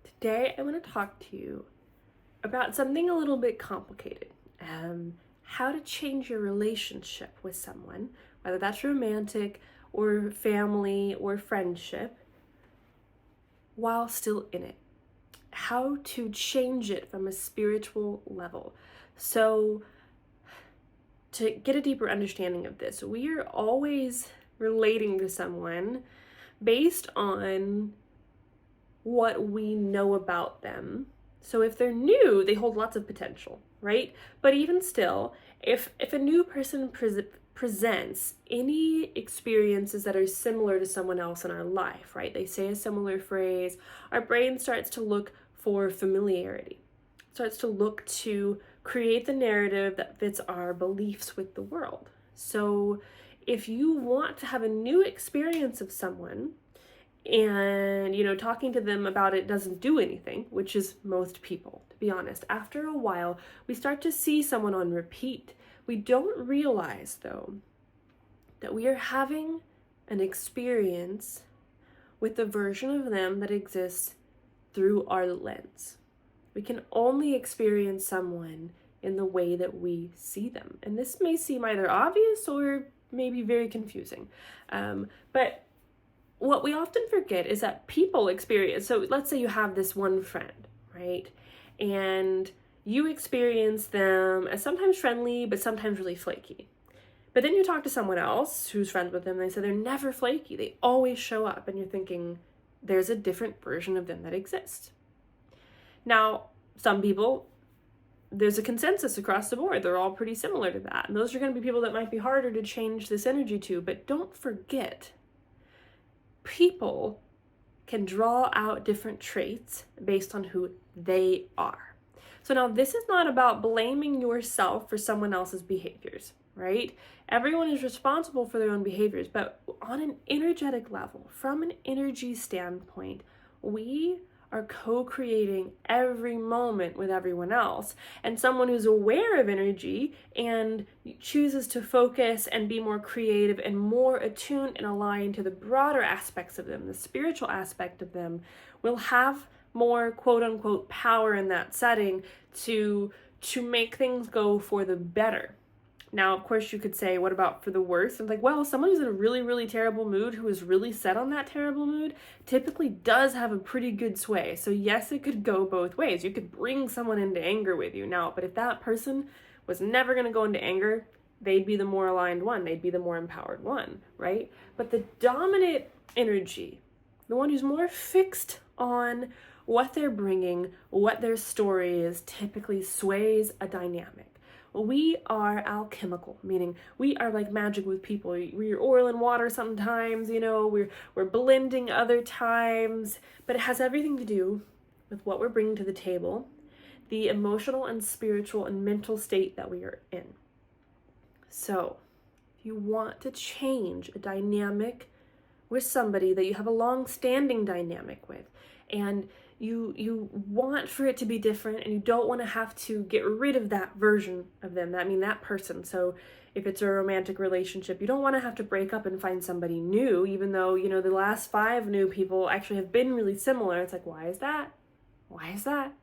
Today I want to talk to you about something a little bit complicated. How to change your relationship with someone, whether that's romantic or family or friendship, while still in it. How to change it from a spiritual level. So, to get a deeper understanding of this, we are always relating to someone based on what we know about them. So if they're new, they hold lots of potential, right? But even still, if a new person presents any experiences that are similar to someone else in our life, right? They say a similar phrase, our brain starts to look for familiarity, starts to look to create the narrative that fits our beliefs with the world. So if you want to have a new experience of someone, and talking to them about it doesn't do anything, which is most people, to be honest. After a while, we start to see someone on repeat. We don't realize, though, that we are having an experience with the version of them that exists through our lens. We can only experience someone in the way that we see them. And this may seem either obvious or maybe very confusing. But what we often forget is that people experience, so let's say you have this one friend, right? And you experience them as sometimes friendly, but sometimes really flaky. But then you talk to someone else who's friends with them, and they say they're never flaky. They always show up, and you're thinking there's a different version of them that exists. Now, some people, there's a consensus across the board. They're all pretty similar to that. And those are going to be people that might be harder to change this energy to, but don't forget, people can draw out different traits based on who they are. So now this is not about blaming yourself for someone else's behaviors, right? Everyone is responsible for their own behaviors, but on an energetic level, from an energy standpoint, we are co-creating every moment with everyone else. And someone who's aware of energy and chooses to focus and be more creative and more attuned and aligned to the broader aspects of them, the spiritual aspect of them, will have more quote unquote power in that setting to make things go for the better. Now, of course, you could say, what about for the worse? And like, well, someone who's in a really, really terrible mood, who is really set on that terrible mood, typically does have a pretty good sway. So yes, it could go both ways. You could bring someone into anger with you now, but if that person was never going to go into anger, they'd be the more aligned one. They'd be the more empowered one, right? But the dominant energy, the one who's more fixed on what they're bringing, what their story is, typically sways a dynamic. We are alchemical, meaning we are like magic with people. We're oil and water sometimes, we're blending other times, but it has everything to do with what we're bringing to the table, the emotional and spiritual and mental state that we are in. So, if you want to change a dynamic with somebody that you have a long-standing dynamic with, and you want for it to be different, and you don't want to have to get rid of that version of them, that person. So if it's a romantic relationship, you don't want to have to break up and find somebody new, even though, the last 5 new people actually have been really similar. It's like, why is that? Why is that?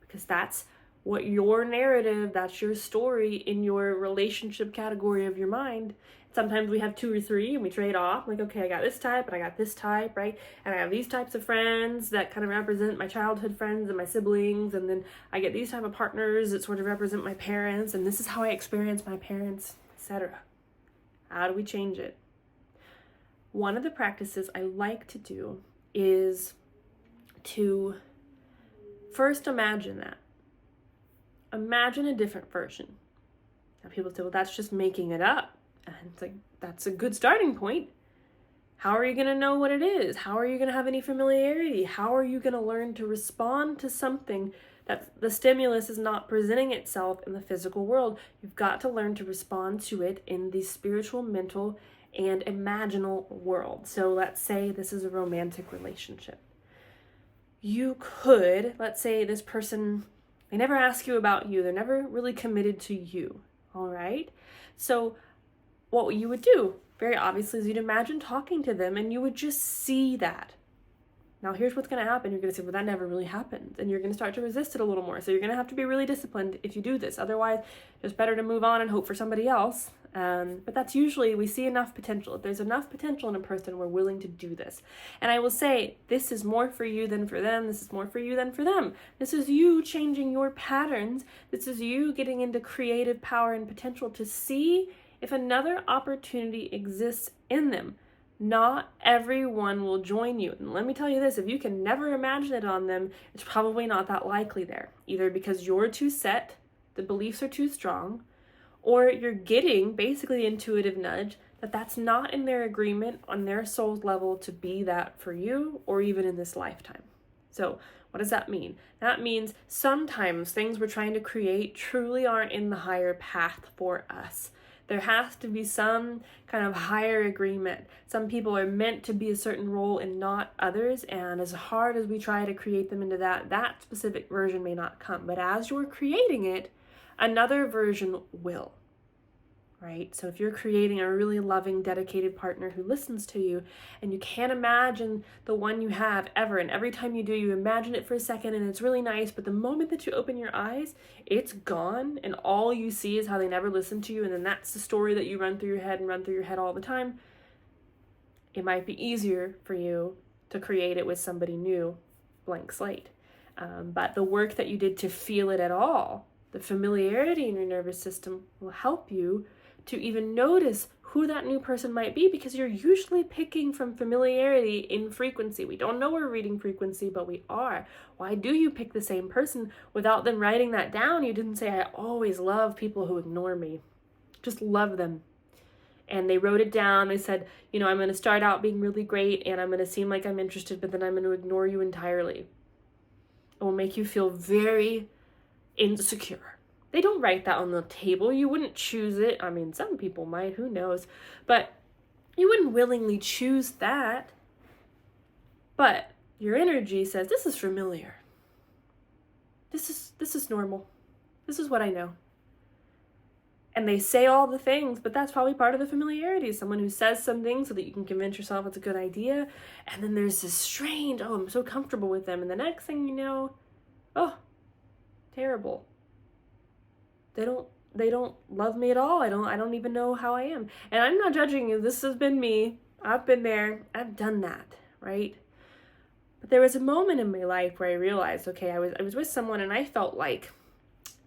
Because that's what your narrative, that's your story in your relationship category of your mind. Sometimes we have 2 or 3 and we trade off. Like, okay, I got this type and I got this type, right? And I have these types of friends that kind of represent my childhood friends and my siblings. And then I get these type of partners that sort of represent my parents. And this is how I experience my parents, etc. How do we change it? One of the practices I like to do is to first imagine that. Imagine a different version. Now people say, well, that's just making it up. And it's like, that's a good starting point. How are you going to know what it is? How are you going to have any familiarity? How are you going to learn to respond to something that the stimulus is not presenting itself in the physical world? You've got to learn to respond to it in the spiritual, mental, and imaginal world. So let's say this is a romantic relationship. You could, let's say this person, they never ask you about you. They're never really committed to you. All right? So what you would do, very obviously, is you'd imagine talking to them and you would just see that. Now here's what's going to happen. You're going to say, well, that never really happened. And you're going to start to resist it a little more. So you're going to have to be really disciplined if you do this. Otherwise, it's better to move on and hope for somebody else. But that's usually, we see enough potential. If there's enough potential in a person, we're willing to do this. And I will say, this is more for you than for them. This is more for you than for them. This is you changing your patterns. This is you getting into creative power and potential to see if another opportunity exists in them. Not everyone will join you. And let me tell you this, if you can never imagine it on them, it's probably not that likely there. Either because you're too set, the beliefs are too strong, or you're getting basically the intuitive nudge that that's not in their agreement on their soul's level to be that for you or even in this lifetime. So what does that mean? That means sometimes things we're trying to create truly aren't in the higher path for us. There has to be some kind of higher agreement. Some people are meant to be a certain role and not others, and as hard as we try to create them into that specific version may not come. But as you're creating it, another version will, right? So if you're creating a really loving, dedicated partner who listens to you, and you can't imagine the one you have ever, and every time you do, you imagine it for a second, and it's really nice, but the moment that you open your eyes, it's gone, and all you see is how they never listened to you, and then that's the story that you run through your head all the time. It might be easier for you to create it with somebody new, blank slate. But the work that you did to feel it at all, the familiarity in your nervous system will help you to even notice who that new person might be, because you're usually picking from familiarity in frequency. We don't know we're reading frequency, but we are. Why do you pick the same person without them writing that down? You didn't say, I always love people who ignore me. Just love them. And they wrote it down. They said, I'm going to start out being really great and I'm going to seem like I'm interested, but then I'm going to ignore you entirely. It will make you feel very insecure. They don't write that on the table. You wouldn't choose it. I mean, some people might, who knows? But you wouldn't willingly choose that. But your energy says, this is familiar. This is normal. This is what I know. And they say all the things, but that's probably part of the familiarity. Someone who says something so that you can convince yourself it's a good idea. And then there's this strange, I'm so comfortable with them. And the next thing you know, terrible. They don't love me at all. I don't even know how I am. And I'm not judging you. This has been me. I've been there. I've done that, right? But there was a moment in my life where I realized, okay, I was with someone and I felt like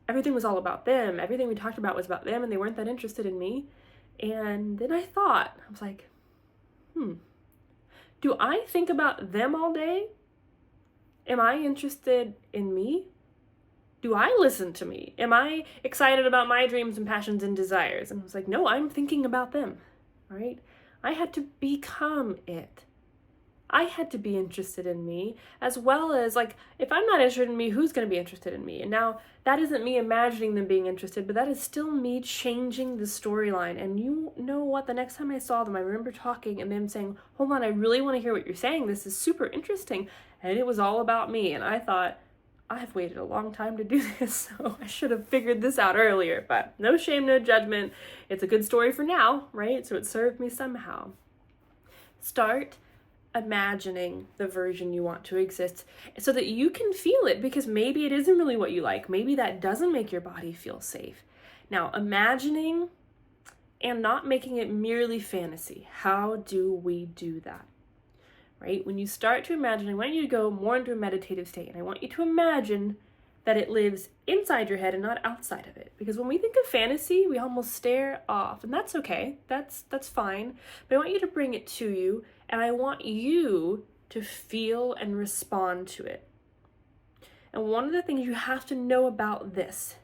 everything was all about them. Everything we talked about was about them and they weren't that interested in me. And then I was like, do I think about them all day? Am I interested in me? Do I listen to me? Am I excited about my dreams and passions and desires? And I was like, no, I'm thinking about them, right? I had to become it. I had to be interested in me, as well as, like, if I'm not interested in me, who's going to be interested in me? And now that isn't me imagining them being interested, but that is still me changing the storyline. And you know what? The next time I saw them, I remember talking and them saying, hold on, I really want to hear what you're saying. This is super interesting. And it was all about me. And I thought, I've waited a long time to do this, so I should have figured this out earlier. But no shame, no judgment. It's a good story for now, right? So it served me somehow. Start imagining the version you want to exist so that you can feel it, because maybe it isn't really what you like. Maybe that doesn't make your body feel safe. Now, imagining and not making it merely fantasy. How do we do that? Right? When you start to imagine, I want you to go more into a meditative state, and I want you to imagine that it lives inside your head and not outside of it. Because when we think of fantasy, we almost stare off, and that's okay. That's fine. But I want you to bring it to you, and I want you to feel and respond to it. And one of the things you have to know about this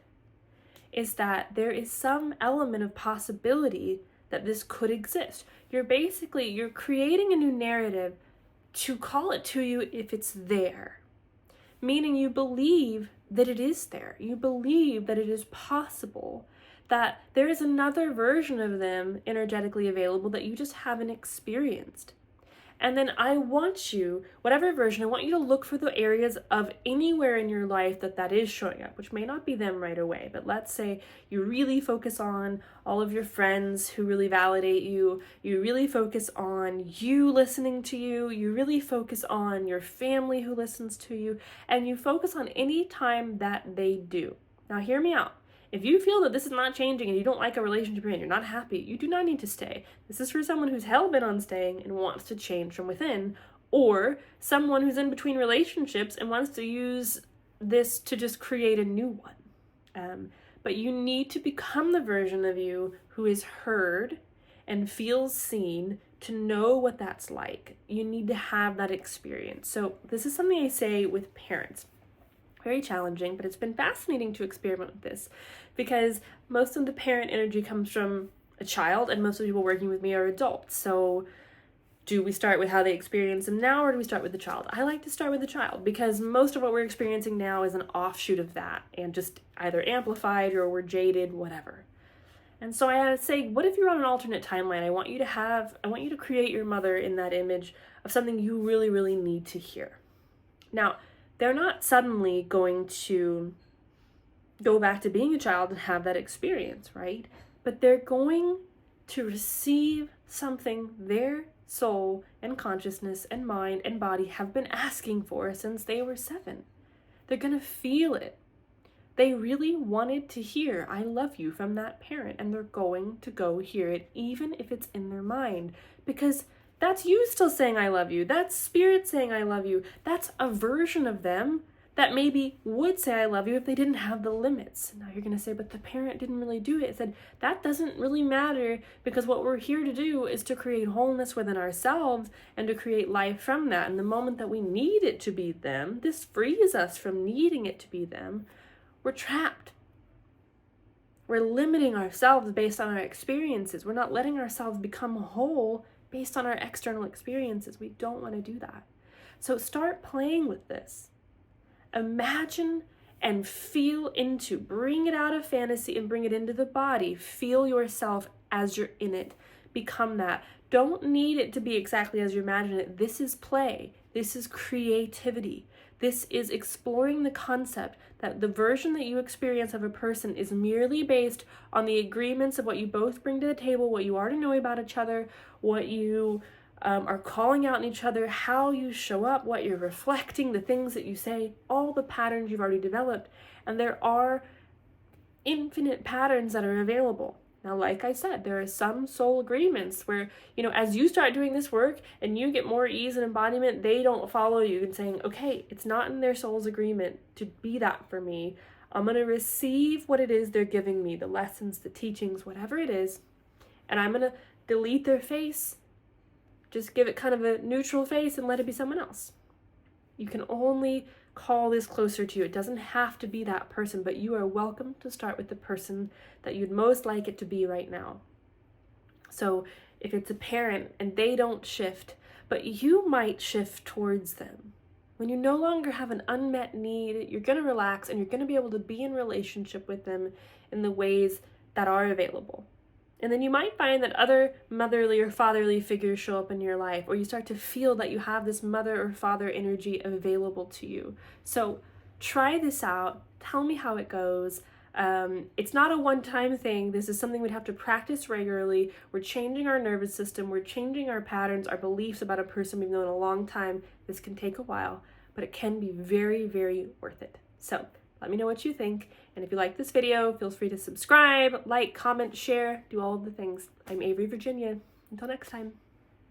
is that there is some element of possibility that this could exist. You're creating a new narrative to call it to you if it's there. Meaning you believe that it is there. You believe that it is possible, that there is another version of them energetically available that you just haven't experienced. And then I want you, whatever version, I want you to look for the areas of anywhere in your life that is showing up, which may not be them right away. But let's say you really focus on all of your friends who really validate you. You really focus on you listening to you. You really focus on your family who listens to you. And you focus on any time that they do. Now, hear me out. If you feel that this is not changing and you don't like a relationship you're in, you're not happy, you do not need to stay. This is for someone who's hell-bent on staying and wants to change from within, or someone who's in between relationships and wants to use this to just create a new one. But you need to become the version of you who is heard and feels seen to know what that's like. You need to have that experience. So this is something I say with parents. Very challenging, but it's been fascinating to experiment with this because most of the parent energy comes from a child and most of the people working with me are adults. So do we start with how they experience them now or do we start with the child? I like to start with the child because most of what we're experiencing now is an offshoot of that and just either amplified or we're jaded, whatever. And so I say, what if you're on an alternate timeline? I want you to create your mother in that image of something you really, really need to hear. Now, they're not suddenly going to go back to being a child and have that experience, right? But they're going to receive something their soul and consciousness and mind and body have been asking for since they were 7. They're going to feel it. They really wanted to hear, I love you from that parent, and they're going to go hear it, even if it's in their mind, because that's you still saying I love you. That's spirit saying I love you. That's a version of them that maybe would say I love you if they didn't have the limits. Now you're going to say, but the parent didn't really do it. I said, that doesn't really matter because what we're here to do is to create wholeness within ourselves and to create life from that. And the moment that we need it to be them, this frees us from needing it to be them. We're trapped. We're limiting ourselves based on our experiences. We're not letting ourselves become whole based on our external experiences. We don't want to do that. So start playing with this. Imagine and feel into, bring it out of fantasy and bring it into the body. Feel yourself as you're in it. Become that. Don't need it to be exactly as you imagine it. This is play. This is creativity. This is exploring the concept that the version that you experience of a person is merely based on the agreements of what you both bring to the table, what you already know about each other, what you are calling out in each other, how you show up, what you're reflecting, the things that you say, all the patterns you've already developed. And there are infinite patterns that are available. Now, like I said, there are some soul agreements where, as you start doing this work and you get more ease and embodiment, they don't follow you and saying, okay, it's not in their soul's agreement to be that for me. I'm going to receive what it is they're giving me, the lessons, the teachings, whatever it is, and I'm going to delete their face, just give it kind of a neutral face and let it be someone else. You can only call this closer to you. It doesn't have to be that person, but you are welcome to start with the person that you'd most like it to be right now. So if it's a parent and they don't shift, but you might shift towards them. When you no longer have an unmet need, you're going to relax and you're going to be able to be in relationship with them in the ways that are available. And then you might find that other motherly or fatherly figures show up in your life, or you start to feel that you have this mother or father energy available to you. So try this out. Tell me how it goes. It's not a one-time thing. This is something we'd have to practice regularly. We're changing our nervous system. We're changing our patterns, our beliefs about a person we've known a long time. This can take a while, but it can be very, very worth it. So let me know what you think. And if you like this video, feel free to subscribe, like, comment, share, do all of the things. I'm Avery, Virginia. Until next time.